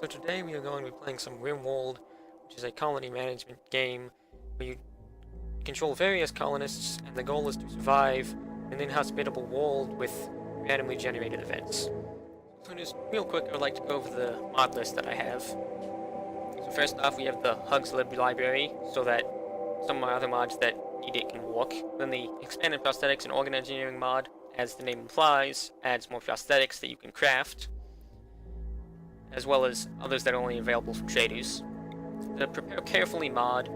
So today we are going to be playing some Rimworld, which is a colony management game where you control various colonists, and the goal is to survive an inhospitable world with randomly generated events. So just real quick, I would like to go over the mod list that I have. So first off, we have the Hugs Library, so that some of my other mods that need it can walk. Then the Expanded Prosthetics and Organ Engineering mod, as the name implies, adds more prosthetics that you can craft, as well as others that are only available from traders. The Prepare Carefully mod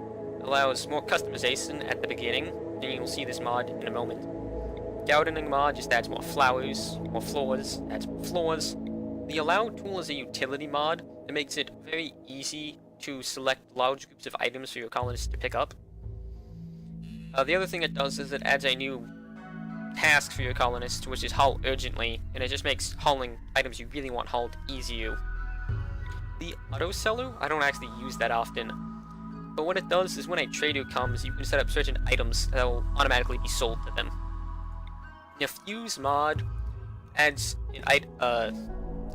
allows more customization at the beginning, and you'll see this mod in a moment. Gardening mod just adds more flowers, more floors, adds more floors. The Allow tool is a utility mod that makes it very easy to select large groups of items for your colonists to pick up. The other thing it does is it adds a new task for your colonists, which is haul urgently, and it just makes hauling items you really want hauled easier. The auto seller, I don't actually use that often, but what it does is when a trader comes, you can set up certain items that will automatically be sold to them. The fuse mod adds an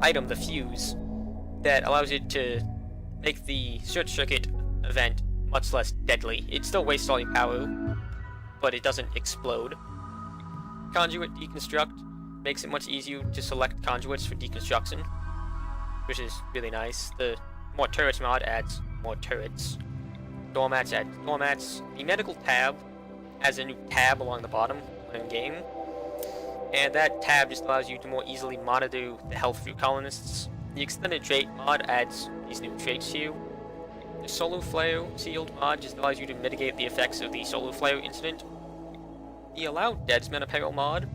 item, the fuse, that allows it to make the short circuit event much less deadly. It still wastes all your power, but it doesn't explode. Conduit Deconstruct makes it much easier to select conduits for deconstruction, which is really nice. The More Turrets mod adds more turrets. Doormats adds doormats. The Medical tab has a new tab along the bottom when in game, and that tab just allows you to more easily monitor the health of your colonists. The Extended Trait mod adds these new traits to you. The Solar Flare Sealed mod just allows you to mitigate the effects of the Solar Flare incident. The AllowDeadMansApparel mod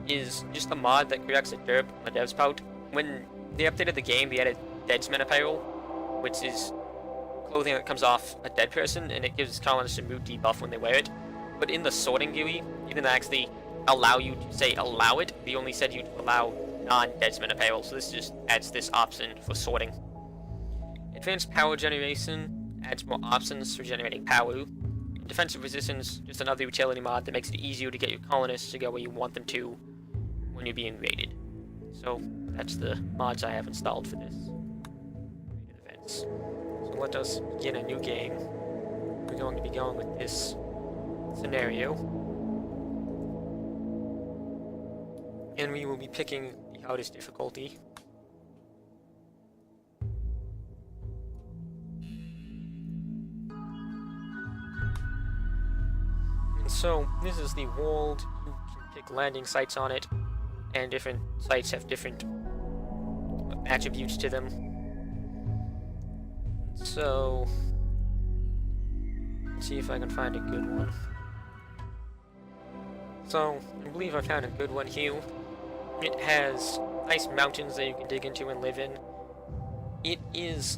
is just a mod that corrects a derp on the dev spout. When they updated the game, they added Deadmanapparel, which is clothing that comes off a dead person, and it gives colonists a mood debuff when they wear it. But in the sorting GUI, it didn't actually allow you to say allow it, they only said you to allow non-Deadmanapparel, so this just adds this option for sorting. Advanced Power Generation adds more options for generating power. And Defensive Resistance, just another utility mod that makes it easier to get your colonists to go where you want them to when you're being raided. So that's the mods I have installed for this rated events. So let us begin a new game. We're going to be going with this scenario, and we will be picking the hardest difficulty. And so this is the world. You can pick landing sites on it, and different sites have different attributes to them. So let's see if I can find a good one. So I believe I found a good one here. It has nice mountains that you can dig into and live in. It is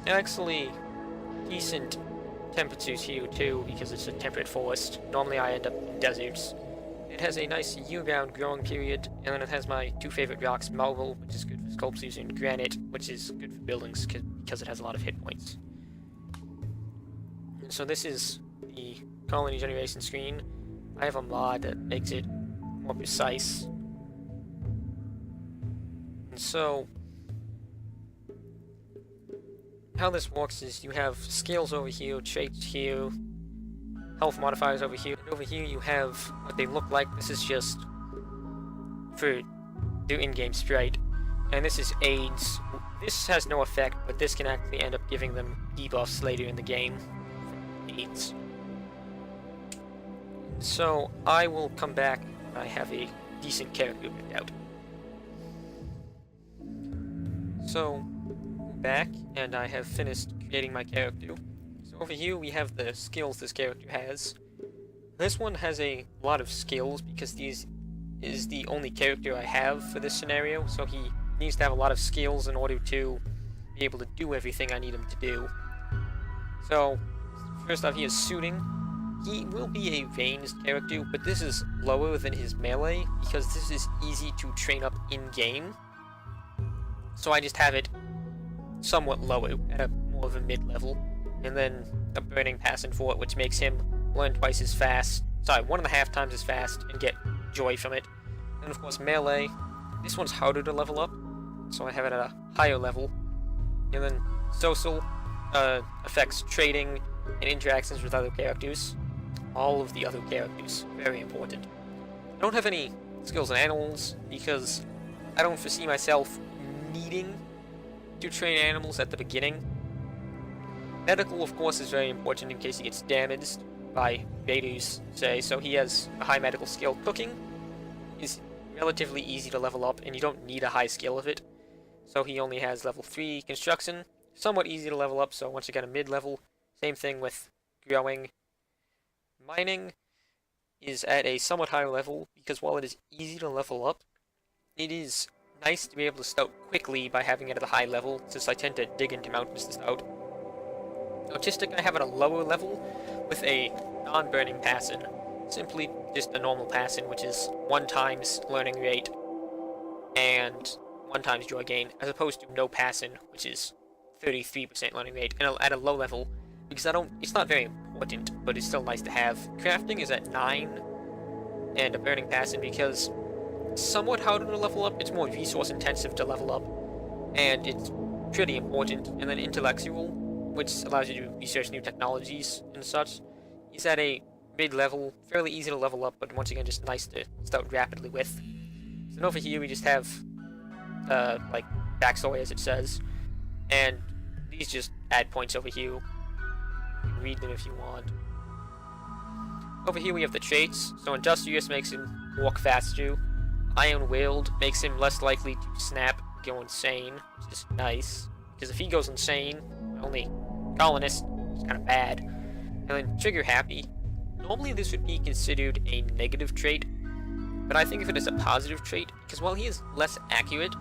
actually decent temperatures here too, because it's a temperate forest. Normally I end up in deserts. It has a nice year-round growing period, and then it has my two favorite rocks, marble, which is good for sculptures, and granite, which is good for buildings because it has a lot of hit points. And so this is the colony generation screen. I have a mod that makes it more precise. And so how this works is you have skills over here, traits here, health modifiers over here, and over here you have what they look like. This is just for the in-game sprite, and this is aids. This has no effect, but this can actually end up giving them debuffs later in the game from aids. So I will come back when I have a decent character picked out. So back, and I have finished creating my character. So over here we have the skills this character has. This one has a lot of skills because these is the only character I have for this scenario, so he needs to have a lot of skills in order to be able to do everything I need him to do. So first off, he has suiting. He will be a ranged character, but this is lower than his melee because this is easy to train up in-game. So I just have it somewhat lower, at a more of a mid-level, and then a burning passion for it, which makes him learn twice as fast, 1.5 times as fast, and get joy from it. And of course melee, this one's harder to level up, so I have it at a higher level, And then social affects trading and interactions with other characters. All of the other characters, very important. I don't have any skills in animals because I don't foresee myself needing to train animals at the beginning. Medical, of course, is very important in case he gets damaged by betas, say, so he has a high medical skill. Cooking is relatively easy to level up, and you don't need a high skill of it. So he only has level 3. Construction, somewhat easy to level up, so once you get a mid-level, same thing with growing. Mining is at a somewhat higher level, because while it is easy to level up, it is nice to be able to scout quickly by having it at a high level, since I tend to dig into mountains to scout. Autistic I have at a lower level, with a non-burning passion. Simply just a normal passion, which is 1 times learning rate, and 1 times joy gain, as opposed to no passion, which is 33% learning rate, and at a low level, because it's not very important, but it's still nice to have. Crafting is at 9, and a burning passion, because it's somewhat harder to level up, it's more resource intensive to level up, and it's pretty important. And then intellectual, which allows you to research new technologies and such, is at a mid-level, fairly easy to level up, but once again just nice to start rapidly with. So over here we just have, like, backstory as it says, and these just add points over here. You can read them if you want. Over here we have the traits, so Industrious makes him walk faster, Iron-Willed makes him less likely to snap, go insane, which is nice, because if he goes insane, only colonist, it's kind of bad. And then Trigger Happy, normally this would be considered a negative trait, but I think of it as a positive trait, because while he is less accurate,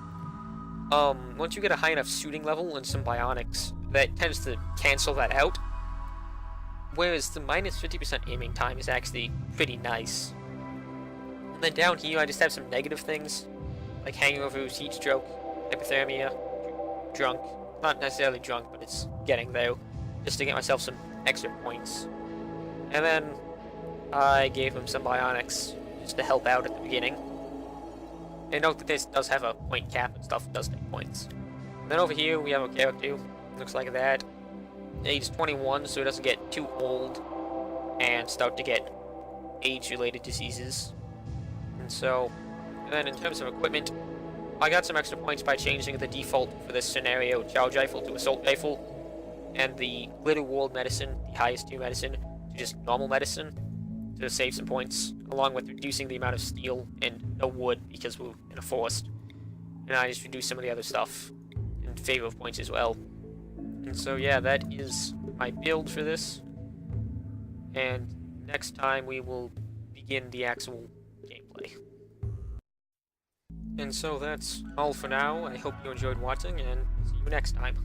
once you get a high enough shooting level and some bionics, that tends to cancel that out. Whereas the minus 50% aiming time is actually pretty nice. And then down here I just have some negative things, like hangovers, heat stroke, hypothermia, drunk. Not necessarily drunk, but it's getting there, just to get myself some extra points. And then I gave him some bionics, just to help out at the beginning. And note that this does have a point cap and stuff, does take points. And then over here we have a character, looks like that. Age 21, so he doesn't get too old and start to get age-related diseases. And then in terms of equipment, I got some extra points by changing the default for this scenario charge rifle to assault rifle, and the glitter world medicine, the highest tier medicine, to just normal medicine, to save some points, along with reducing the amount of steel and no wood because we're in a forest. And I just reduced some of the other stuff in favor of points as well. And so yeah, that is my build for this. And next time we will begin the actual gameplay. And so that's all for now. I hope you enjoyed watching, and see you next time.